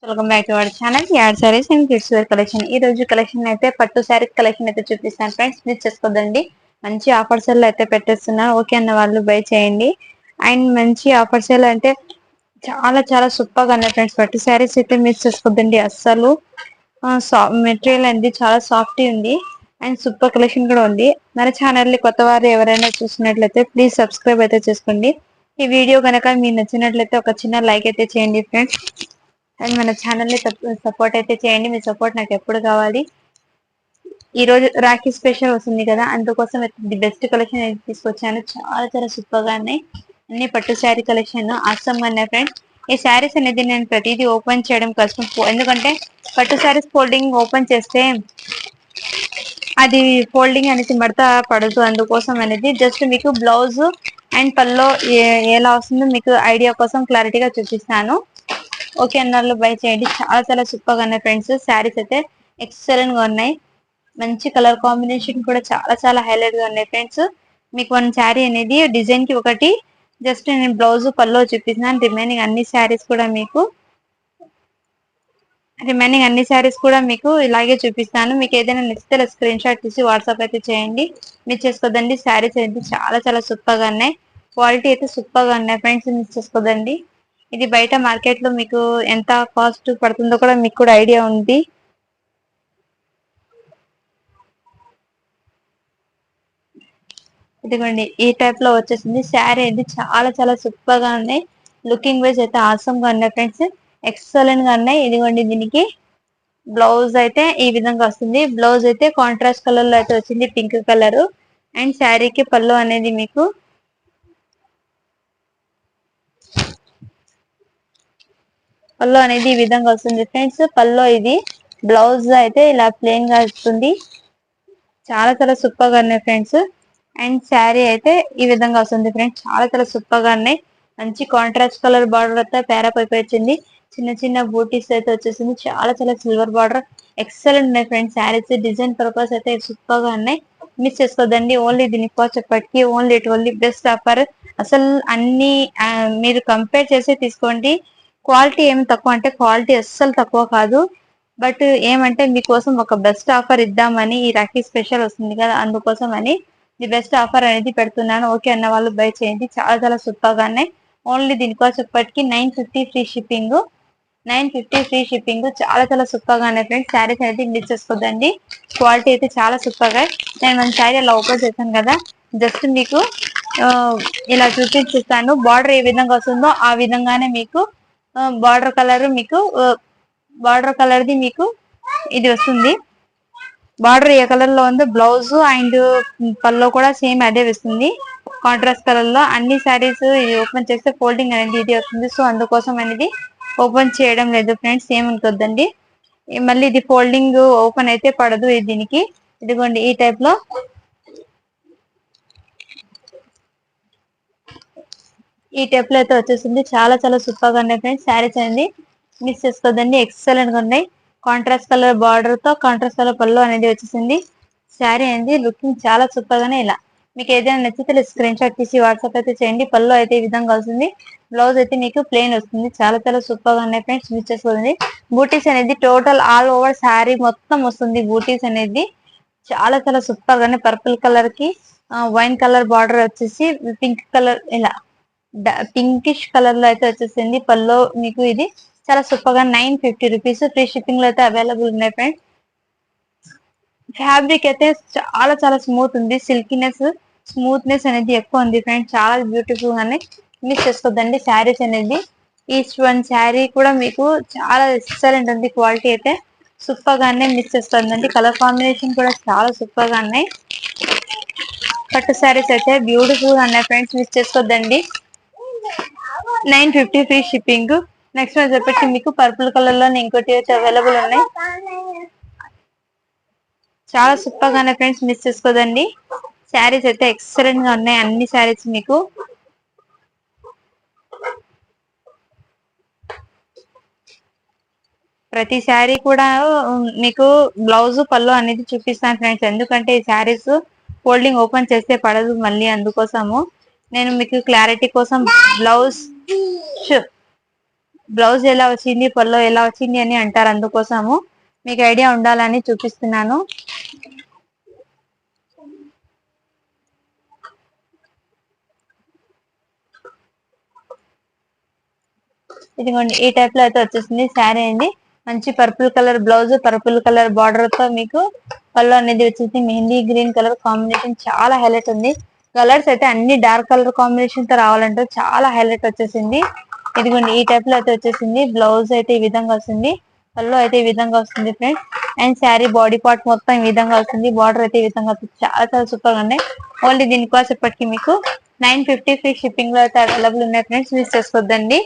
Welcome back to our channel యాడ్ sarees and kids wear collection. ఈ రోజు కలెక్షన్ అయితే పట్టు శారీ కలెక్షన్ అయితే చూపిస్తాను ఫ్రెండ్స్. ప్లీజ్ చేసుకోదండి. మంచి ఆఫర్స్ అయితే పెట్టేస్తున్నారు. ఓకే అన్న వాళ్ళు బై చేయండి. అండ్ మంచి ఆఫర్స్ అంటే చాలా చాలా సూపర్ గా ఉన్నాయి ఫ్రెండ్స్. పట్టు శారీస్ అయితే మిస్ చేసుకోదండి అస్సలు. మెటీరియల్ అనేది చాలా సాఫ్ట్ ఉంది అండ్ సూపర్ కలెక్షన్ కూడా ఉంది. మన ఛానల్ ని కొత్త వారు ఎవరైనా చూసినట్లయితే ప్లీజ్ సబ్స్క్రైబ్ అయితే చేసుకోండి. ఈ వీడియో కనుక మీకు నచ్చినట్లయితే ఒక చిన్న లైక్ అయితే చేయండి ఫ్రెండ్స్. అండ్ మన ఛానల్ ని సపోర్ట్ అయితే చేయండి. మీ సపోర్ట్ నాకు ఎప్పుడు కావాలి. ఈ రోజు రాఖీ స్పెషల్ వస్తుంది కదా, అందుకోసం ది బెస్ట్ కలెక్షన్ అయితే తీసుకొచ్చాను. చాలా చాలా సూపర్ గా ఉన్నాయి. అన్ని పట్టు శారీ కలెక్షన్ అస్సం అనే ఫ్రెండ్స్. ఈ శారీస్ అనేది నేను ప్రతిదీ ఓపెన్ చేయడం కష్టం, ఎందుకంటే పట్టు శారీస్ ఫోల్డింగ్ ఓపెన్ చేస్తే అది ఫోల్డింగ్ అనేది మడత పడదు. అందుకోసం అనేది జస్ట్ మీకు బ్లౌజ్ అండ్ పల్లో ఎలా వస్తుందో మీకు ఐడియా కోసం క్లారిటీగా చూపిస్తాను. ఓకే అన్నారు బై చేయండి. చాలా చాలా సూపర్ గా ఉన్నాయి ఫ్రెండ్స్. శారీస్ అయితే ఎక్సలెంట్ గా ఉన్నాయి. మంచి కలర్ కాంబినేషన్ కూడా చాలా చాలా హైలైట్ గా ఉన్నాయి ఫ్రెండ్స్. మీకు వన్ శారీ అనేది డిజైన్ కి ఒకటి జస్ట్ నేను బ్లౌజ్ పల్లో చూపిస్తున్నాను. రిమైనింగ్ అన్ని శారీస్ కూడా మీకు ఇలాగే చూపిస్తాను. మీకు ఏదైనా నచ్చితే స్క్రీన్ షాట్ తీసి వాట్సాప్ అయితే చేయండి. మిస్ చేసుకోదండి. శారీస్ అయితే చాలా చాలా సూపర్ గా ఉన్నాయి. క్వాలిటీ అయితే సూపర్ గా ఉన్నాయి ఫ్రెండ్స్. మిస్ చేసుకోదండి. ఇది బయట మార్కెట్ లో మీకు ఎంత కాస్ట్ పడుతుందో కూడా మీకు కూడా ఐడియా ఉంది. ఇదిగోండి ఈ టైప్ లో వచ్చేసింది. శారీ అయితే చాలా చాలా సూపర్ గా ఉన్నాయి. లుకింగ్ వైజ్ అయితే ఆసమ్ గా ఉన్నాయి ఫ్రెండ్స్. ఎక్సలెంట్ గా ఉన్నాయి. ఇదిగోండి దీనికి బ్లౌజ్ అయితే ఈ విధంగా వస్తుంది. బ్లౌజ్ అయితే కాంట్రాస్ట్ కలర్ లో అయితే వచ్చింది, పింక్ కలర్. అండ్ శారీకి పళ్ళు అనేది మీకు పల్లో అనేది ఈ విధంగా వస్తుంది ఫ్రెండ్స్. పల్లో ఇది బ్లౌజ్ అయితే ఇలా ప్లెయిన్ గా వస్తుంది. చాలా చాలా సూపర్ గా ఉన్నాయి ఫ్రెండ్స్. అండ్ శారీ అయితే ఈ విధంగా వస్తుంది ఫ్రెండ్స్. చాలా చాలా సూపర్ గా ఉన్నాయి. మంచి కాంట్రాస్ట్ కలర్ బార్డర్ అయితే పేరప్ అయిపోయి వచ్చింది. చిన్న చిన్న బూటీస్ అయితే వచ్చేసింది. చాలా చాలా సిల్వర్ బార్డర్ ఎక్సలెంట్ ఉన్నాయి ఫ్రెండ్స్. శారీస్ డిజైన్ పర్పస్ అయితే సూపర్ గా ఉన్నాయి. మిస్ చేసుకోదండి. ఓన్లీ దీనికి చెప్పటికి ఓన్లీ బెస్ట్ ఆఫర్. అసలు అన్ని మీరు కంపేర్ చేసి తీసుకోండి. క్వాలిటీ ఏమి తక్కువ అంటే క్వాలిటీ అస్సలు తక్కువ కాదు. బట్ ఏమంటే మీకోసం ఒక బెస్ట్ ఆఫర్ ఇద్దామని, ఈ రాఖీ స్పెషల్ వస్తుంది కదా అందుకోసం అని ది బెస్ట్ ఆఫర్ అనేది పెడుతున్నాను. ఓకే అన్న వాళ్ళు బై చేయండి. చాలా చాలా సూపర్ గా ఉన్నాయి. ఓన్లీ దీనికోసం చెప్పటికి 950 ఫ్రీ షిప్పింగ్. 950 free shipping. చాలా చాలా సూపర్ గా ఉన్నాయి ఫ్రెండ్స్. శారీస్ అనేది మిస్ చేసుకోదండి. క్వాలిటీ అయితే చాలా సూపర్ గా. నేను మన శారీ అలా ఓపెన్ చేశాను కదా, జస్ట్ మీకు ఇలా చూపించిస్తాను. బార్డర్ ఏ విధంగా వస్తుందో ఆ విధంగానే మీకు బార్డర్ కలర్ది మీకు ఇది వస్తుంది. బార్డర్ ఏ కలర్ లో ఉందో బ్లౌజ్ అండ్ పల్లో కూడా సేమ్ అదే వస్తుంది, కాంట్రాస్ట్ కలర్ లో. అన్ని శారీస్ ఇది ఓపెన్ చేస్తే ఫోల్డింగ్ అనేది ఇది వస్తుంది. సో అందుకోసం అనేది ఓపెన్ చేయడం లేదు ఫ్రెండ్స్, ఏమనుకోద్దండి. మళ్ళీ ఇది ఫోల్డింగ్ ఓపెన్ అయితే పడదు దీనికి. ఇదిగోండి ఈ టైప్ లో అయితే వచ్చేసింది. చాలా చాలా సూపర్ గా ఉన్నాయి ఫ్రెండ్స్. శారీస్ అనేది మిస్ చేసుకోదండి. ఎక్సలెంట్ గా ఉన్నాయి. కాంట్రాస్ట్ కలర్ బార్డర్ తో కాంట్రాస్ట్ కలర్ పళ్ళు అనేది వచ్చేసింది. శారీ అనేది లుకింగ్ చాలా సూపర్ గానే. ఇలా మీకు ఏదైనా నచ్చితే స్క్రీన్ షాట్ తీసి వాట్సాప్ అయితే చేయండి. పళ్ళు అయితే ఈ విధంగా వస్తుంది. బ్లౌజ్ అయితే మీకు ప్లెయిన్ వస్తుంది. చాలా చాలా సూపర్ గా ఉన్నాయి ఫ్రెండ్స్. మిస్ చేసుకోదండి. బూటీస్ అనేది టోటల్ ఆల్ ఓవర్ శారీ మొత్తం వస్తుంది. బూటీస్ అనేది చాలా చాలా సూపర్ గానే. పర్పుల్ కలర్ కి వైన్ కలర్ బార్డర్ వచ్చేసి పింక్ కలర్ ఇలా పింకిష్ కలర్ లో అయితే వచ్చేసింది. పల్లో మీకు ఇది చాలా సూపర్ గా 950 రూపీస్ ఫ్రీ షిప్పింగ్ లో అయితే అవైలబుల్ ఉన్నాయి ఫ్రెండ్స్. ఫ్యాబ్రిక్ అయితే చాలా చాలా స్మూత్ ఉంది. స్మూత్నెస్ అనేది ఎక్కువ ఉంది ఫ్రెండ్స్. చాలా బ్యూటిఫుల్ గానే. మిస్ చేసుకోద్దండి. శారీస్ అనేది ఈచ్ వన్ శారీ కూడా మీకు చాలా ఎక్సలెంట్ ఉంది. క్వాలిటీ అయితే సూపర్ గానే. మిస్ చేసుకోండి. కలర్ కాంబినేషన్ కూడా చాలా సూపర్ గా ఉన్నాయి. పట్టు శారీస్ అయితే బ్యూటిఫుల్ గా ఉన్నాయి ఫ్రెండ్స్. మిస్ చేసుకోద్దండి. 950 ఫ్రీ షిప్పింగ్. నెక్స్ట్ వన్ చెప్పేసి మీకు పర్పుల్ కలర్ లో ఇంకోటి అయితే అవైలబుల్ ఉన్నాయి. చాలా సూపర్ గానే ఫ్రెండ్స్. మిస్ చేసుకోదండి. శారీస్ అయితే ఎక్సలెంట్ గా ఉన్నాయి. అన్ని శారీస్ మీకు ప్రతి శారీ కూడా మీకు బ్లౌజ్ పళ్ళు అనేది చూపిస్తాను ఫ్రెండ్స్, ఎందుకంటే ఈ శారీస్ ఫోల్డింగ్ ఓపెన్ చేస్తే పడదు మళ్ళీ. అందుకోసము నేను మీకు క్లారిటీ కోసం బ్లౌజ్ ఎలా వచ్చింది, పల్లో ఎలా వచ్చింది అని అంటారు. అందుకోసము మీకు ఐడియా ఉండాలని చూపిస్తున్నాను. ఇదిగోండి ఈ టైప్ లో అయితే వచ్చేసింది శారీ అండి. మంచి purple colour blouse, purple colour border తో మీకు పళ్ళు అనేది వచ్చేసి మెహందీ గ్రీన్ కలర్ కాంబినేషన్ చాలా హైలైట్ ఉంది. కలర్స్ అయితే అన్ని డార్క్ కలర్ కాంబినేషన్ తో రావాలంటే చాలా హైలైట్ వచ్చేసింది. ఇదిగోండి ఈ టైప్ లో అయితే వచ్చేసింది. బ్లౌజ్ అయితే ఈ విధంగా వస్తుంది, పళ్ళు అయితే ఈ విధంగా వస్తుంది friends. And sari body part మొత్తం ఈ విధంగా వస్తుంది. బార్డర్ అయితే ఈ విధంగా వస్తుంది. చాలా చాలా సూపర్ గా ఉన్నాయి. ఓన్లీ దీని కాస్ట్ ఇప్పటికి మీకు 950 ఫ్రీ షిప్పింగ్ లో అయితే అవైలబుల్ ఉన్నాయి ఫ్రెండ్స్. మిస్ చేసుకోవద్దండి.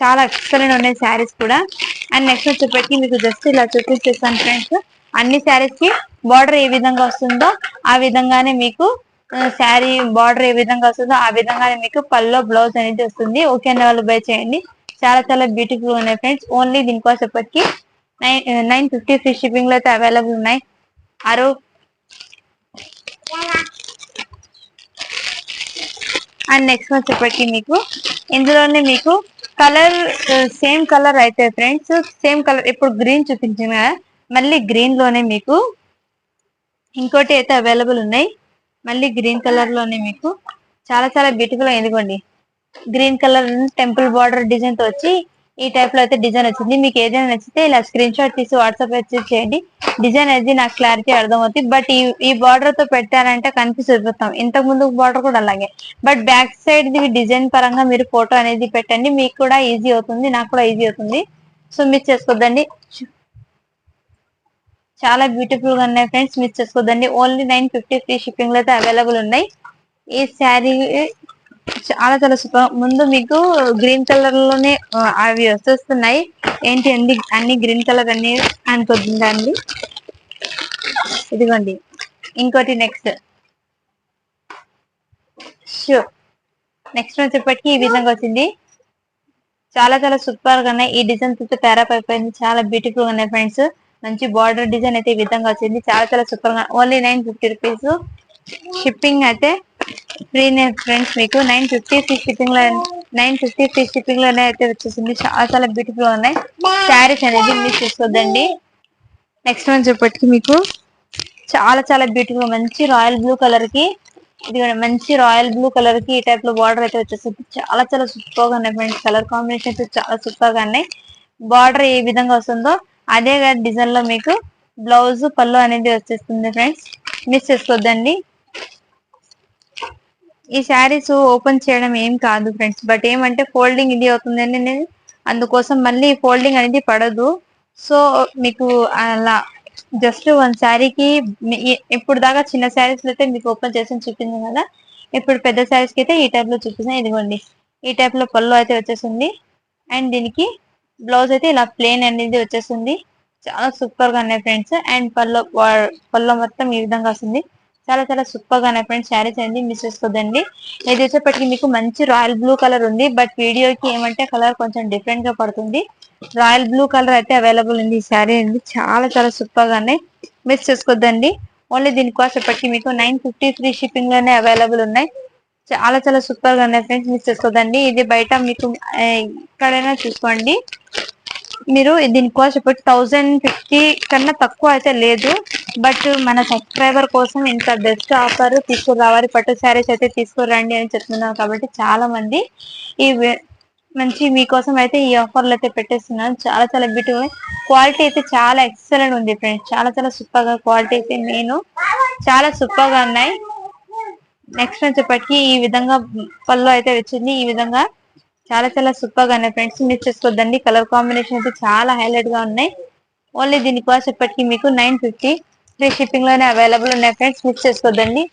చాలా ఎక్సలెంట్ ఉన్నాయి శారీస్ కూడా. అండ్ నెక్స్ట్ వచ్చేప్పటికి మీకు జస్ట్ ఇలా చూపించేస్తాను ఫ్రెండ్స్. అన్ని శారీస్ కి బార్డర్ ఏ విధంగా వస్తుందో ఆ విధంగానే మీకు శారీ బార్డర్ ఏ విధంగా వస్తుందో ఆ విధంగానే మీకు పల్లో బ్లౌజ్ అనేది వస్తుంది. ఓకే అన్న వాళ్ళు బై చేయండి. చాలా చాలా బ్యూటిఫుల్ ఉన్నాయి ఫ్రెండ్స్. ఓన్లీ దీనికోసం ఎప్పటికి 950 ఫ్రీ షిప్పింగ్ లో అయితే అవైలబుల్ ఉన్నాయి. ఆరు అండ్ నెక్స్ట్ వచ్చేప్పటికి మీకు ఇందులోనే మీకు కలర్ సేమ్ కలర్ అయితే ఫ్రెండ్స్, సేమ్ కలర్ ఇప్పుడు గ్రీన్ చూపించిన మళ్ళీ గ్రీన్ లోనే మీకు ఇంకోటి అయితే అవైలబుల్ ఉన్నాయి. మళ్ళీ గ్రీన్ కలర్ లోనే మీకు చాలా చాలా బ్యూటిఫుల్ ఇదిగోండి green colour temple border design తో వచ్చి ఈ టైప్ లో అయితే డిజైన్ వచ్చింది. మీకు ఏదైనా నచ్చితే ఇలా స్క్రీన్ షాట్ తీసి వాట్సాప్ అయితే చేయండి. డిజైన్ అనేది నాకు క్లారిటీ అర్థమవుతుంది. బట్ ఈ బార్డర్ తో పెట్టారంటే కన్ఫ్యూజ్ అయిపోతాం. ఇంతకు ముందు బార్డర్ కూడా అలాగే, బట్ బ్యాక్ సైడ్ డిజైన్ పరంగా మీరు ఫోటో అనేది పెట్టండి. మీకు కూడా ఈజీ అవుతుంది, నాకు కూడా ఈజీ అవుతుంది. సో మిస్ చేసుకోద్దండి. చాలా బ్యూటిఫుల్ గా ఉన్నాయి ఫ్రెండ్స్. మిస్ చేసుకోద్దండి. ఓన్లీ 950 ఫ్రీ షిప్పింగ్ లో అయితే అవైలబుల్ ఉన్నాయి. ఈ శారీ చాలా చాలా సూపర్. ముందు మీకు గ్రీన్ కలర్ లోనే అవి వచ్చేస్తున్నాయి. ఏంటి అన్ని గ్రీన్ కలర్ అన్ని అనుకుంటుందండి. ఇదిగోండి ఇంకోటి నెక్స్ట్ వచ్చేప్పటికి ఈ విధంగా వచ్చింది. చాలా చాలా సూపర్ గా ఉన్నాయి. ఈ డిజైన్ చూస్తే ప్యారప్ అయిపోయింది. చాలా బ్యూటిఫుల్ గా ఉన్నాయి ఫ్రెండ్స్. మంచి బార్డర్ డిజైన్ అయితే ఈ విధంగా వచ్చింది. చాలా చాలా సూపర్ గా. ఓన్లీ 950 రూపీస్ షిప్పింగ్ అయితే ఫ్రీనే ఫ్రెండ్స్. మీకు 950 ఫ్రీ షిప్పింగ్ లో 950 ఫ్రీ షిప్పింగ్ లోనే అయితే వచ్చేసింది. చాలా చాలా బ్యూటిఫుల్ గా ఉన్నాయి శారీస్ అనేది. మిస్ చేసుకోవద్దండి. నెక్స్ట్ వన్ చెప్పటికి మీకు చాలా చాలా బ్యూటిఫుల్ మంచి రాయల్ బ్లూ కలర్ కి ఇది మంచి రాయల్ బ్లూ కలర్ కి ఈ టైప్ లో బార్డర్ అయితే వచ్చేసింది. చాలా చాలా సూపర్ గా ఉన్నాయి ఫ్రెండ్స్. కలర్ కాంబినేషన్ అయితే చాలా సూపర్ గా ఉన్నాయి. బార్డర్ ఏ విధంగా వస్తుందో అదే డిజైన్ లో మీకు బ్లౌజ్ పళ్ళు అనేది వచ్చేస్తుంది ఫ్రెండ్స్. మిస్ చేసుకోవద్దండి. ఈ శారీస్ ఓపెన్ చేయడం ఏం కాదు ఫ్రెండ్స్, బట్ ఏమంటే ఫోల్డింగ్ ఇది అవుతుంది అని అందుకోసం మళ్ళీ ఫోల్డింగ్ అనేది పడదు. సో మీకు అలా జస్ట్ వన్ శారీకి ఇప్పుడు దాకా చిన్న శారీస్ అయితే మీకు ఓపెన్ చేసి చూపించాను కదా. ఇప్పుడు పెద్ద శారీస్ కి అయితే ఈ టైప్ లో చూపిస్తాను. ఇదిగోండి ఈ టైప్ లో పళ్ళు అయితే వచ్చేసింది. అండ్ దీనికి బ్లౌజ్ అయితే ఇలా ప్లేన్ అనేది వచ్చేస్తుంది. చాలా సూపర్ గా ఉన్నాయి ఫ్రెండ్స్. అండ్ పళ్ళు మొత్తం ఈ విధంగా వస్తుంది. చాలా చాలా సూపర్ గా ఉన్నాయి ఫ్రెండ్స్. శారీస్ అనేది మిస్ చేసుకోదండి. ఇది వచ్చేప్పటికి మీకు మంచి రాయల్ బ్లూ కలర్ ఉంది. బట్ వీడియోకి ఏమంటే కలర్ కొంచెం డిఫరెంట్ గా పడుతుంది. రాయల్ బ్లూ కలర్ అయితే అవైలబుల్ ఉంది. ఈ శారీ అండి చాలా చాలా సూపర్ గా ఉన్నాయి. మిస్ చేసుకోద్దండి. ఓన్లీ దీని కాస్ట్ ఇప్పటికి మీకు 950 ఫ్రీ షిప్పింగ్ లోనే అవైలబుల్ ఉన్నాయి. చాలా చాలా సూపర్ గా ఉన్నాయి ఫ్రెండ్స్. మిస్ చేసుకోదండి. ఇది బయట మీకు ఎక్కడైనా చూసుకోండి. మీరు దీని కాస్ట్ ఇప్పుడు 1050 కన్నా తక్కువ అయితే లేదు. బట్ మన సబ్స్క్రైబర్ కోసం ఇంత బెస్ట్ ఆఫర్ తీసుకురావాలి, పట్టు శారీస్ అయితే తీసుకురండి అని చెప్తున్నాను. కాబట్టి చాలా మంది ఈ మంచి మీకోసం అయితే ఈ ఆఫర్లు అయితే పెట్టేస్తున్నాను. చాలా చాలా బ్యూటిఫుల్ క్వాలిటీ అయితే చాలా ఎక్సలెంట్ ఉంది ఫ్రెండ్స్. చాలా చాలా సూపర్ గా క్వాలిటీ అయితే చాలా సూపర్ గా ఉన్నాయి. నెక్స్ట్ వచ్చేప్పటికి ఈ విధంగా పళ్ళు అయితే వచ్చింది. ఈ విధంగా చాలా చాలా సూపర్ గా ఉన్నాయి ఫ్రెండ్స్. మిస్ చేసుకోవద్దండి. కలర్ కాంబినేషన్ అయితే చాలా హైలైట్ గా ఉన్నాయి. ఓన్లీ దీని కాస్ట్ ఇప్పటికి మీకు 950 ఫ్రీ షిప్పింగ్ లోనే అవైలబుల్ ఉన్నాయి ఫ్రెండ్స్. మిస్ చేసుకోవద్దండి.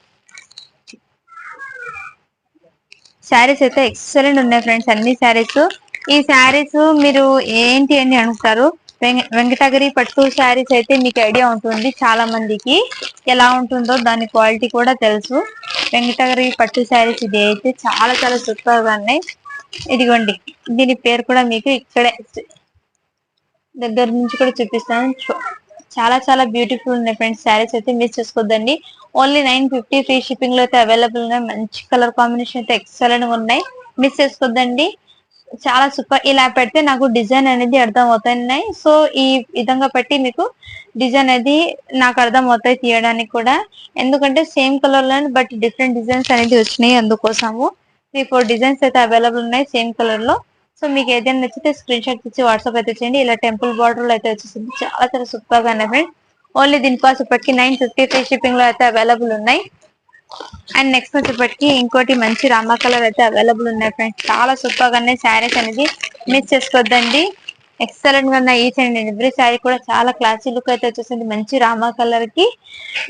శారీస్ అయితే ఎక్సలెంట్ ఉన్నాయి ఫ్రెండ్స్. అన్ని శారీస్ ఈ శారీస్ మీరు ఏంటి అని అడుగుతారు. వెంకటగిరి పట్టు శారీస్ అయితే మీకు ఐడియా ఉంటుంది. చాలా మందికి ఎలా ఉంటుందో దాని క్వాలిటీ కూడా తెలుసు. వెంకటగిరి పట్టు శారీస్ ఇది అయితే చాలా చాలా సూపర్ గా ఉన్నాయి. ఇదిగోండి దీని పేరు కూడా మీకు ఇక్కడే దగ్గర నుంచి కూడా చూపిస్తాను. చాలా చాలా బ్యూటిఫుల్ ఉన్నాయి ఫ్రెండ్స్. శారీస్ అయితే మిస్ చేసుకోవద్దండి. ఓన్లీ 950 ఫ్రీ షిప్పింగ్ లో అయితే అవైలబుల్ ఉన్నాయి. మంచి కలర్ కాంబినేషన్ అయితే ఎక్సలెంట్ గా ఉన్నాయి. మిస్ చేసుకోవద్దండి. చాలా సూపర్. ఇలా పెడితే నాకు డిజైన్ అనేది అర్థం అవుతున్నాయి. సో ఈ విధంగా పెట్టి మీకు డిజైన్ అనేది నాకు అర్థం అవుతాయి తీయడానికి కూడా. ఎందుకంటే సేమ్ కలర్ లో బట్ డిఫరెంట్ డిజైన్స్ అనేది వచ్చినాయి. అందుకోసము 3-4 డిజైన్స్ అయితే అవైలబుల్ ఉన్నాయి సేమ్ కలర్ లో. సో మీకు ఏదైనా నచ్చితే స్క్రీన్ షాట్ ఇచ్చి వాట్సాప్ అయితే చేయండి. ఇలా టెంపుల్ బార్డర్ లో అయితే వచ్చేసింది. చాలా చాలా సూపర్ గా ఉన్నాయి ఫ్రెండ్స్. ఓన్లీ దీని కాస్ట్ ఇప్పటికి 950 ఫ్రీ షిప్పింగ్ లో అయితే అవైలబుల్ ఉన్నాయి. అండ్ నెక్స్ట్ వచ్చేప్పటికి ఇంకోటి మంచి రామా కలర్ అయితే అవైలబుల్ ఉన్నాయి ఫ్రెండ్స్. చాలా సూపర్ గా ఉన్నాయి శారీస్ అనేది. మిస్ చేసుకోవద్దండి. ఎక్సలెంట్ గా ఉన్నాయి. ఈచ్ అండ్ ఎవ్రీ శారీ కూడా చాలా క్లాసీ లుక్ అయితే వచ్చేసింది. మంచి రామా కలర్ కి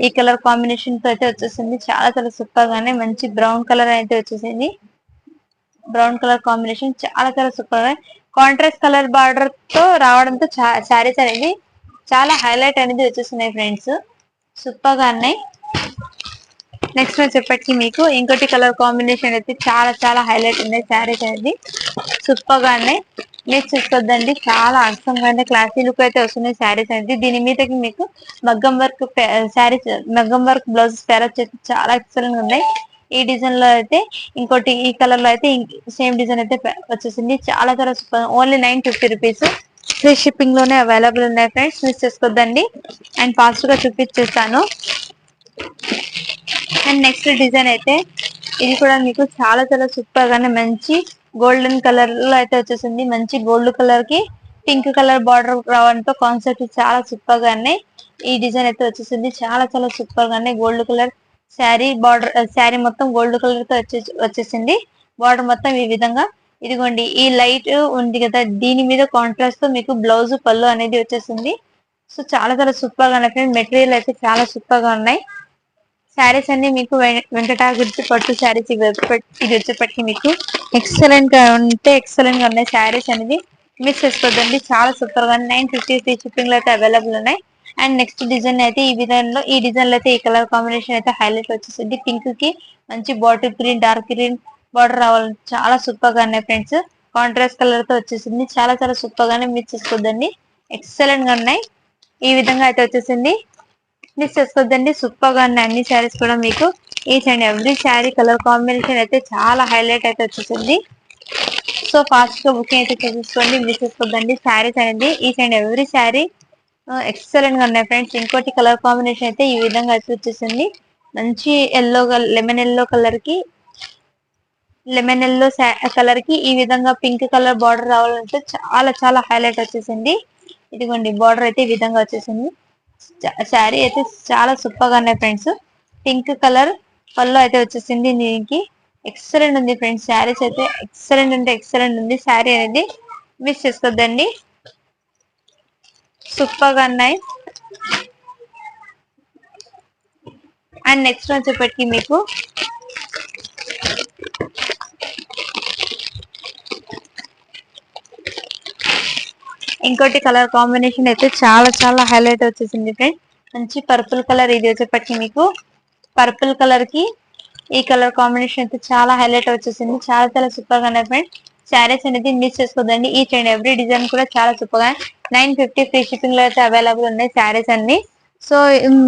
ఈ కలర్ కాంబినేషన్ తో అయితే వచ్చేసింది. చాలా చాలా సూపర్ గానే మంచి బ్రౌన్ కలర్ అయితే వచ్చేసింది. బ్రౌన్ కలర్ కాంబినేషన్ చాలా చాలా సూపర్ గా కాంట్రాస్ట్ కలర్ బార్డర్ తో రావడంతో శారీస్ అనేది చాలా హైలైట్ అనేది వచ్చేస్తున్నాయి ఫ్రెండ్స్. సూపర్ గా ఉన్నాయి. నెక్స్ట్ వచ్చేప్పటికి మీకు ఇంకోటి కలర్ కాంబినేషన్ అయితే చాలా చాలా హైలైట్ ఉన్నాయి శారీస్ అనేది. సూపర్ గా ఉన్నాయి. మీరు చూసుకోద్దండి. చాలా అర్థంగా క్లాసీ లుక్ అయితే వస్తున్నాయి శారీస్ అనేది. దీని మీదకి మీకు మగ్గం వర్క్ శారీస్ మగ్గం వర్క్ బ్లౌజెస్ పేర్ వచ్చేసి చాలా ఎక్సలెంట్ ఉన్నాయి. ఈ డిజైన్ లో అయితే ఇంకోటి ఈ కలర్ లో అయితే సేమ్ డిజైన్ అయితే వచ్చేసింది. చాలా చాలా super. Only 950 rupees free shipping లోనే అవైలబుల్ ఉన్నాయి ఫ్రెండ్స్. మిస్ చేసుకోద్దండి. అండ్ ఫాస్ట్ గా చూపించేస్తాను. అండ్ నెక్స్ట్ డిజైన్ అయితే ఇది కూడా మీకు చాలా చాలా సూపర్ గానే మంచి గోల్డెన్ కలర్ లో అయితే వచ్చేసింది. మంచి గోల్డ్ కలర్ కి పింక్ కలర్ బార్డర్ రావడంతో కాన్సెప్ట్ చాలా సూపర్ గా ఉన్నాయి. ఈ డిజైన్ అయితే వచ్చేసింది. చాలా చాలా సూపర్ గానే gold colour sari border sari మొత్తం గోల్డ్ కలర్ తో వచ్చేసింది. బార్డర్ మొత్తం ఈ విధంగా ఇదిగోండి ఈ లైట్ ఉంది కదా దీని మీద కాంట్రాస్ట్ తో మీకు బ్లౌజ్ పళ్ళు అనేది వచ్చేసింది. సో చాలా చాలా సూపర్ గా ఉన్నాయి. మెటీరియల్ అయితే చాలా సూపర్ గా ఉన్నాయి. శారీస్ అన్ని మీకు వెంకటాగిరి పట్టు శారీస్ ఇది వచ్చేప్పటికి మీకు ఎక్సలెంట్ గా ఉంటే ఎక్సలెంట్ గా ఉన్నాయి శారీస్ అనేది. మిస్ చేసుకోవద్దండి. చాలా సూపర్ గా 950 ఫ్రీ షిప్పింగ్ లో అయితే అవైలబుల్ ఉన్నాయి. అండ్ నెక్స్ట్ డిజైన్ అయితే ఈ విధంగా ఈ డిజైన్ లో అయితే ఈ కలర్ కాంబినేషన్ అయితే హైలైట్ వచ్చేసింది. పింక్ కి మంచి bottle green dark green border రావాలి. చాలా సూపర్ గా ఉన్నాయి ఫ్రెండ్స్. కాంట్రాస్ట్ కలర్ తో వచ్చేసింది. చాలా చాలా సూపర్ గానే మిస్ చేసుకోవద్దండి. ఎక్సలెంట్ గా ఉన్నాయి. ఈ విధంగా అయితే వచ్చేసింది. మిస్ చేసుకోవద్దండి. సూపర్ గా ఉన్నాయి అన్ని శారీస్ కూడా మీకు. Each and every sari colour combination అయితే చాలా హైలైట్ అయితే వచ్చేసింది. సో ఫాస్ట్ గా బుకింగ్ అయితే చేసేసుకోండి. మిస్ చేసుకోవద్దండి. శారీస్ అనేది each and every sari excellent గా ఉన్నాయి ఫ్రెండ్స్. ఇంకోటి కలర్ కాంబినేషన్ అయితే ఈ విధంగా అయితే వచ్చేసింది. మంచి ఎల్లో లెమన్ ఎల్లో కలర్ కి లెమన్ ఎల్లో కలర్ కి ఈ విధంగా పింక్ కలర్ బార్డర్ రావాలంటే చాలా చాలా హైలైట్ వచ్చేసింది. ఇదిగోండి బార్డర్ అయితే ఈ విధంగా వచ్చేసింది. శారీ అయితే చాలా సూపర్ గా ఉన్నాయి ఫ్రెండ్స్. పింక్ కలర్ పళ్ళు అయితే వచ్చేసింది. దీనికి ఎక్సలెంట్ ఉంది ఫ్రెండ్స్. శారీస్ అయితే ఎక్సలెంట్ అంటే ఎక్సలెంట్ ఉంది. శారీ అనేది మిస్ చేసుకోద్దండి. సూపర్ గా ఉన్నాయి. అండ్ నెక్స్ట్ వచ్చేప్పటికి మీకు ఇంకోటి కలర్ కాంబినేషన్ అయితే చాలా చాలా హైలైట్ వచ్చేసింది ఫ్రెండ్స్. మంచి పర్పుల్ కలర్ ఇది వచ్చేప్పటికి మీకు పర్పుల్ కలర్ కి ఈ కలర్ కాంబినేషన్ అయితే చాలా హైలైట్ వచ్చేసింది. చాలా చాలా సూపర్ గా ఉన్నాయి ఫ్రెండ్స్. శారీస్ అనేది మిస్ చేసుకోదండి. ఈచ్ అండ్ ఎవ్రీ డిజైన్ కూడా చాలా సూపర్ గా 950 ఫ్రీ షిప్పింగ్ లో అయితే అవైలబుల్ ఉన్నాయి శారీస్ అన్ని. సో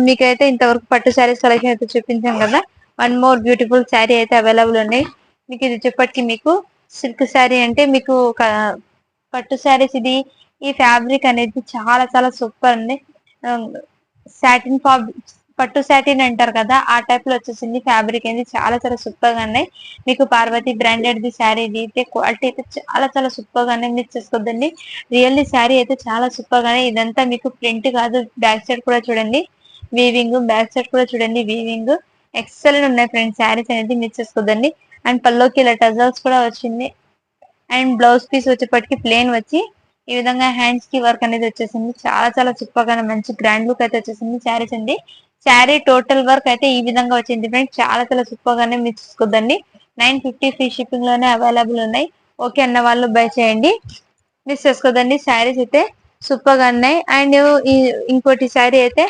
మీకైతే ఇంతవరకు పట్టు శారీస్ కలెక్షన్ అయితే చూపించాం కదా. వన్ మోర్ బ్యూటిఫుల్ శారీ అయితే అవైలబుల్ ఉన్నాయి. మీకు ఇది చెప్పటికి మీకు సిల్క్ శారీ అంటే మీకు పట్టు శారీస్ ఇది ఈ ఫ్యాబ్రిక్ అనేది చాలా చాలా సూపర్ ఉంది. సాటిన్ పట్టు సాటిన్ అంటారు కదా ఆ టైప్ లో వచ్చేసింది. ఫ్యాబ్రిక్ అనేది చాలా చాలా సూపర్ గా ఉన్నాయి. మీకు పార్వతి బ్రాండెడ్ ది శారీ ఇది అయితే క్వాలిటీ అయితే చాలా చాలా సూపర్ గానే మిస్ చేసుకోద్దండి. రియల్లీ శారీ అయితే చాలా సూపర్ గానే ఇదంతా మీకు ప్రింట్ కాదు. బ్యాక్ సైడ్ కూడా చూడండి వీవింగ్. బ్యాక్ సైడ్ కూడా చూడండి వీవింగ్. ఎక్సలెంట్ ఉన్నాయి ఫ్రెండ్స్. శారీస్ అనేది మిస్ చేసుకోద్దండి. అండ్ పల్లోకి ఇలా టజల్స్ కూడా వచ్చింది. అండ్ బ్లౌజ్ పీస్ వచ్చేప్పటికి ప్లేన్ వచ్చి ఈ విధంగా హ్యాండ్స్ కి వర్క్ అనేది వచ్చేసింది. చాలా చాలా సూపర్ గా మంచి గ్రాండ్ లుక్ అయితే వచ్చేసింది శారీస్ అండి. శారీ టోటల్ వర్క్ అయితే ఈ విధంగా వచ్చింది ఫ్రెండ్స్. చాలా చాలా సూపర్ గానే మిస్ చేసుకోద్దండి. 950 ఫ్రీ షిప్పింగ్ లోనే అవైలబుల్ ఉన్నాయి. ఓకే అన్న వాళ్ళు బై చేయండి. మిస్ చేసుకోదండి. శారీస్ అయితే సూపర్ గా ఉన్నాయి. అండ్ ఇంకోటి శారీ అయితే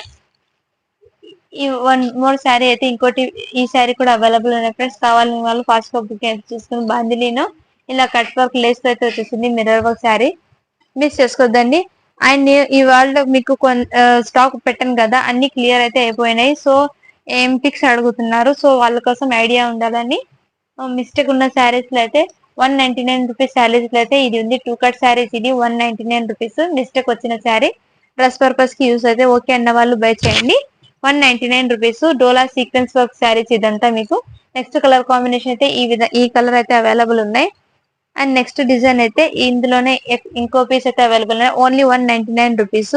ఈ వన్ మోర్ శారీ అయితే ఇంకోటి ఈ శారీ కూడా అవైలబుల్ ఉన్నాయి ఫ్రెండ్స్. కావాలని వాళ్ళు ఫాస్ట్ గా బుక్ చేసుకుని బాందిలీను ఇలా కట్ వర్క్ లేస్ అయితే వచ్చేసింది. మిర్రర్ వర్క్ శారీ మిస్ చేసుకోద్దండి. అండ్ ఇవాళ మీకు స్టాక్ పెట్టాను కదా అన్ని క్లియర్ అయితే అయిపోయినాయి. సో ఏం పిక్స్ అడుగుతున్నారు. సో వాళ్ళ కోసం ఐడియా ఉండాలని మిస్టేక్ ఉన్న శారీస్ లో అయితే రూపీస్ శారీస్ లో అయితే ఇది ఉంది. 2 కట్ శారీస్ ఇది 199 రూపీస్. మిస్టేక్ వచ్చిన శారీ డ్రెస్ పర్పస్ కి యూస్ అయితే ఓకే అన్న వాళ్ళు బై చేయండి. 199 రూపీస్. డోలా సీక్వెన్స్ వర్క్ శారీస్ ఇదంతా మీకు. నెక్స్ట్ కలర్ కాంబినేషన్ అయితే ఈ కలర్ అయితే అవైలబుల్ ఉన్నాయి. అండ్ నెక్స్ట్ డిజైన్ అయితే ఇందులోనే ఇంకో పీస్ అయితే అవైలబుల్ ఉన్నాయి. Only 199 rupees.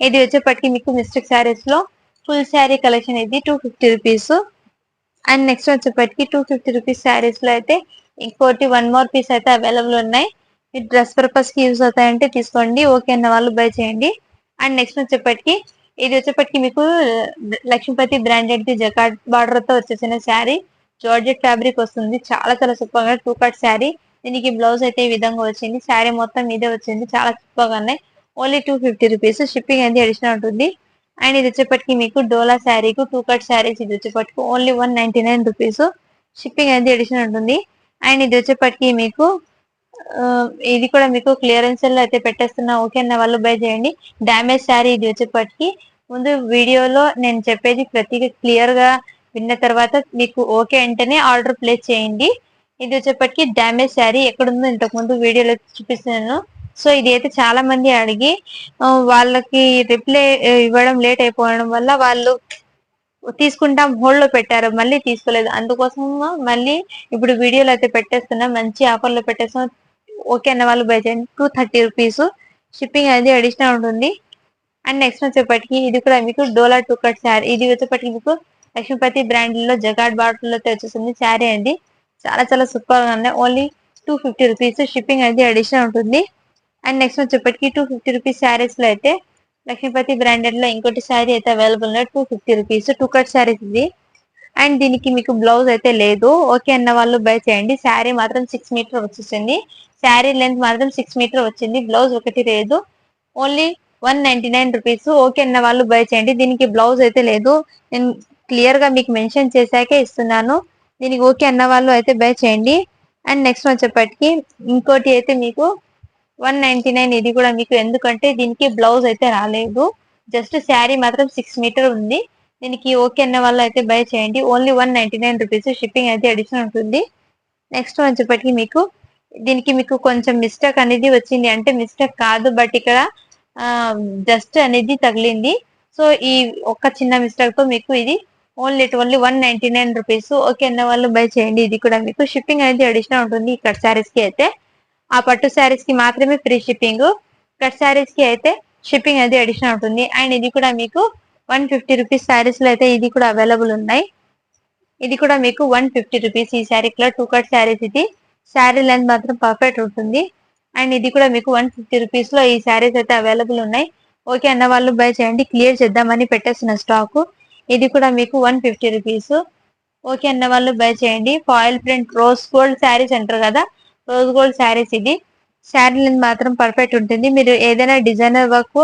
ఇది వచ్చేప్పటికి మీకు మిస్టేక్ శారీస్ లో ఫుల్ శారీ కలెక్షన్ ఇది 250 రూపీస్. అండ్ నెక్స్ట్ వచ్చేప్పటికి 250 రూపీస్ శారీస్ లో అయితే ఇంకోటి 1 మోర్ పీస్ అయితే అవైలబుల్ ఉన్నాయి. మీరు డ్రెస్ పర్పస్ కి యూజ్ అవుతాయంటే తీసుకోండి. ఓకే అన్న వాళ్ళు బై చేయండి. అండ్ నెక్స్ట్ వచ్చేప్పటికి ఇది వచ్చేప్పటికి మీకు Lakshmipati branded the jacquard border తో వచ్చేసిన శారీ. జార్జెట్ ఫ్యాబ్రిక్ వస్తుంది. చాలా చాలా సూపర్ గా 2 కట్ శారీ. దీనికి బ్లౌజ్ అయితే ఈ విధంగా వచ్చింది. శారీ మొత్తం ఇదే వచ్చింది. చాలా సూపర్ గా ఉన్నాయి. Only 250 rupees. షిప్పింగ్ అయితే అడిషనల్ ఉంటుంది. అండ్ ఇది వచ్చేప్పటికి మీకు డోలా శారీకు 2 కట్ శారీస్ ఇది వచ్చేప్పటికి ఓన్లీ 199 రూపీస్. షిప్పింగ్ అయితే అడిషనల్ ఉంటుంది. అండ్ ఇది వచ్చేప్పటికి మీకు ఆ, ఇది కూడా మీకు క్లియరెన్స్ లో అయితే పెట్టేస్తున్నా. ఓకే అన్న వాళ్ళు బై చేయండి. డామేజ్ శారీ ఇది వచ్చేప్పటికి ముందు వీడియోలో నేను చెప్పేది ప్రతిగా క్లియర్ గా విన్న తర్వాత మీకు ఓకే అంటేనే ఆర్డర్ ప్లేస్ చేయండి. ఇది వచ్చేప్పటికి డామేజ్ శారీ ఎక్కడుందో ఇంతకు ముందు వీడియోలో చూపిస్తున్నాను. సో ఇది అయితే చాలా మంది అడిగి వాళ్ళకి రిప్లై ఇవ్వడం లేట్ అయిపోవడం వల్ల వాళ్ళు తీసుకుంటాం హోల్డ్ లో పెట్టారు. మళ్ళీ తీసుకోలేదు. అందుకోసం మళ్ళీ ఇప్పుడు వీడియోలో అయితే పెట్టేస్తున్నా. మంచి ఆఫర్ లో పెట్టేస్తున్నా. ఓకే అన్న వాళ్ళు బై చేయండి. 230 రూపీస్. షిప్పింగ్ అనేది అడిషనల్ ఉంటుంది. అండ్ నెక్స్ట్ వచ్చేప్పటికి ఇది కూడా మీకు డోలా 2 కట్ శారీ. ఇది వచ్చేప్పటికి మీకు లక్ష్మీపతి బ్రాండ్ లో జగాడ్ బాటిల్ లో వచ్చేసింది శారీ అండి. చాలా చాలా సూపర్ గా ఉన్నాయి. Only 250 rupees. షిప్పింగ్ అనేది అడిషనల్ ఉంటుంది. అండ్ నెక్స్ట్ వచ్చేప్పటికి 250 రూపీస్ శారీస్ లో అయితే లక్ష్మీపతి బ్రాండెడ్ లో ఇంకోటి శారీ అయితే అవైలబుల్ ఉన్నాయి. 250 రూపీస్. 2 కట్ శారీస్ ఇది. అండ్ దీనికి మీకు బ్లౌజ్ అయితే లేదు. ఓకే అన్న వాళ్ళు బై చేయండి. శారీ మాత్రం 6 మీటర్ వచ్చేసింది. శారీ లెంత్ మాత్రం 6 మీటర్ వచ్చింది. బ్లౌజ్ ఒకటి లేదు. Only 199 rupees. ఓకే అన్న వాళ్ళు బై చేయండి. దీనికి బ్లౌజ్ అయితే లేదు. నేను క్లియర్ గా మీకు మెన్షన్ చేశాకే ఇస్తున్నాను. దీనికి ఓకే అన్న వాళ్ళు అయితే బై చేయండి. అండ్ నెక్స్ట్ వచ్చేప్పటికి ఇంకోటి అయితే మీకు 199. ఇది కూడా మీకు ఎందుకంటే దీనికి బ్లౌజ్ అయితే రాలేదు. జస్ట్ శారీ మాత్రం 6 మీటర్ ఉంది. దీనికి ఓకే అన్న వాళ్ళు అయితే బై చేయండి. Only 199 rupees. షిప్పింగ్ అయితే అడిషనల్ ఉంటుంది. నెక్స్ట్ వచ్చేప్పటికి మీకు దీనికి మీకు కొంచెం మిస్టేక్ అనేది వచ్చింది. అంటే మిస్టేక్ కాదు బట్ ఇక్కడ జస్ట్ అనేది తగిలింది. సో ఈ ఒక్క చిన్న మిస్టేక్ తో మీకు ఇది ఓన్లీ 199 రూపీస్. ఓకే అన్న వాళ్ళు బై చేయండి. ఇది కూడా మీకు షిప్పింగ్ అనేది అడిషనల్ ఉంటుంది. ఇక్కడ శారీస్ కి అయితే ఆ పట్టు శారీస్ కి మాత్రమే ఫ్రీ షిప్పింగ్. కట్ శారీస్ కి అయితే షిప్పింగ్ అది అడిషనల్ ఉంటుంది. అండ్ ఇది కూడా మీకు 150 రూపీస్ శారీస్ లో అయితే ఇది కూడా అవైలబుల్ ఉన్నాయి. ఇది కూడా మీకు 150 రూపీస్. ఈ శారీ కూడా 2 కట్ శారీస్ ఇది. శారీ లెంత్ మాత్రం పర్ఫెక్ట్ ఉంటుంది. అండ్ ఇది కూడా మీకు 150 రూపీస్ లో ఈ శారీస్ అయితే అవైలబుల్ ఉన్నాయి. ఓకే అన్న వాళ్ళు బై చేయండి. క్లియర్ చేద్దామని పెట్టేసిన స్టాక్. ఇది కూడా మీకు 150 రూపీస్. ఓకే అన్న వాళ్ళు బై చేయండి. Foil print rose gold saris అంటారు కదా, రోజ్ గోల్డ్ శారీస్ ఇది. శారీ లెంత్ మాత్రం పర్ఫెక్ట్ ఉంటుంది. మీరు ఏదైనా డిజైనర్ వర్క్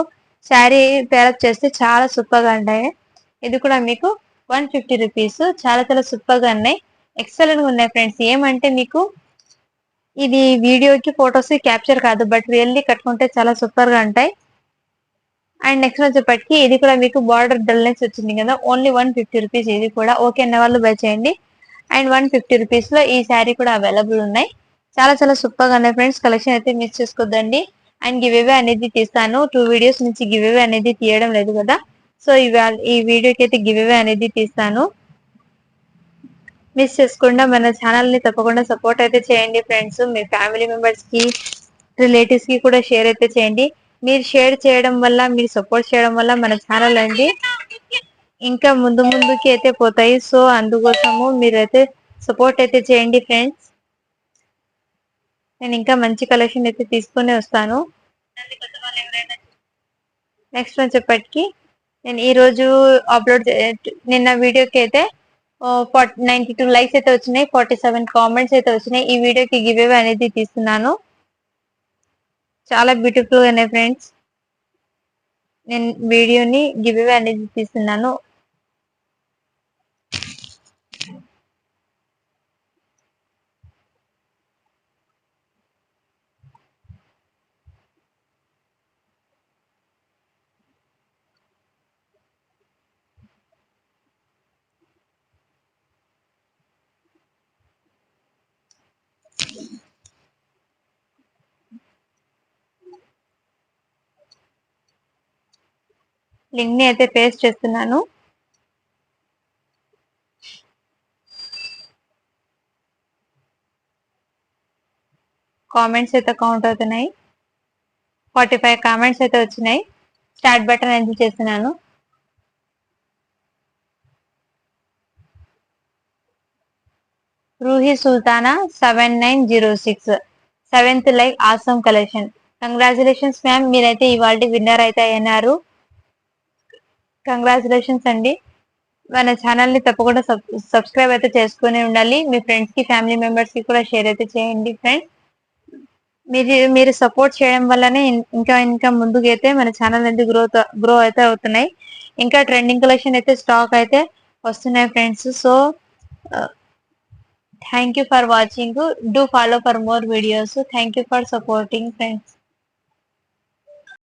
శారీ పేరప్ చేస్తే చాలా సూపర్ గా ఉంటాయి. ఇది కూడా మీకు 150 రూపీస్. చాలా చాలా సూపర్ గా ఉన్నాయి. ఎక్సలెంట్ గా ఉన్నాయి ఫ్రెండ్స్. ఏమంటే మీకు ఇది వీడియోకి ఫొటోస్ క్యాప్చర్ కాదు బట్ రియల్లీ కట్టుకుంటే చాలా సూపర్ గా ఉంటాయి. అండ్ నెక్స్ట్ వచ్చేప్పటికి ఇది కూడా మీకు బార్డర్ డల్నెస్ వచ్చింది కదా, ఓన్లీ 150 రూపీస్. ఇది కూడా ఓకే అన్న వాళ్ళు బై చేయండి. అండ్ 150 రూపీస్ లో ఈ శారీ కూడా అవైలబుల్ ఉన్నాయి. చాలా చాలా సూపర్ గా ఉన్నాయి ఫ్రెండ్స్. కలెక్షన్ అయితే మిస్ చేసుకోద్దండి. అండ్ గివ్ అవే అనేది తీస్తాను. 2 వీడియోస్ నుంచి గివ్ అవే అనేది తీయడం లేదు కదా, సో ఈ వీడియోకి అయితే గివ్ అవే అనేది తీస్తాను. మిస్ చేసుకుండా మన ఛానల్ ని తప్పకుండా సపోర్ట్ అయితే చేయండి ఫ్రెండ్స్. మీ ఫ్యామిలీ మెంబర్స్ కి రిలేటివ్స్ కి కూడా షేర్ అయితే చేయండి. మీరు షేర్ చేయడం వల్ల, మీరు సపోర్ట్ చేయడం వల్ల మన ఛానల్ అండి ఇంకా ముందు ముందుకి అయితే పోతాయి. సో అందుకోసము మీరైతే సపోర్ట్ అయితే చేయండి ఫ్రెండ్స్. నేను ఇంకా మంచి కలెక్షన్ అయితే తీసుకుని వస్తాను. నెక్స్ట్ వచ్చేప్పటికి నేను ఈ రోజు అప్లోడ్ నిన్న వీడియోకి అయితే 92 లైక్స్ అయితే వచ్చినాయి. 47 కామెంట్స్ అయితే వచ్చినాయి. ఈ వీడియోకి గివ్ అవే అనేది తీస్తున్నాను. చాలా బ్యూటిఫుల్ గా ఉన్నాయి ఫ్రెండ్స్. నేను వీడియోని గివ్ అవే అనేది తీస్తున్నాను. లింక్ ని అయితే పేస్ట్ చేస్తున్నాను. కామెంట్స్ అయితే కౌంట్ అవుతున్నాయి. 45 కామెంట్స్ అయితే వచ్చినాయి. స్టార్ట్ బటన్ అయితే చేస్తున్నాను. Roohi Sultana 7906 7th like awesome collection. Congratulations ma'am, మీరైతే ఇవాళ విన్నర్ అయితే అయినారు. కంగ్రాచులేషన్స్ అండి. మన ఛానల్ ని తప్పకుండా సబ్స్క్రైబ్ అయితే చేసుకుని ఉండాలి. మీ ఫ్రెండ్స్ కి ఫ్యామిలీ మెంబర్స్ కి కూడా షేర్ అయితే చేయండి ఫ్రెండ్స్. మీరు సపోర్ట్ చేయడం వల్లనే ఇంకా ఇంకా ముందుకైతే మన ఛానల్ అనేది గ్రో అయితే అవుతున్నాయి. ఇంకా ట్రెండింగ్ కలెక్షన్ అయితే స్టాక్ అయితే వస్తున్నాయి friends. So thank you for watching. Do follow for more videos. Thank you for supporting friends.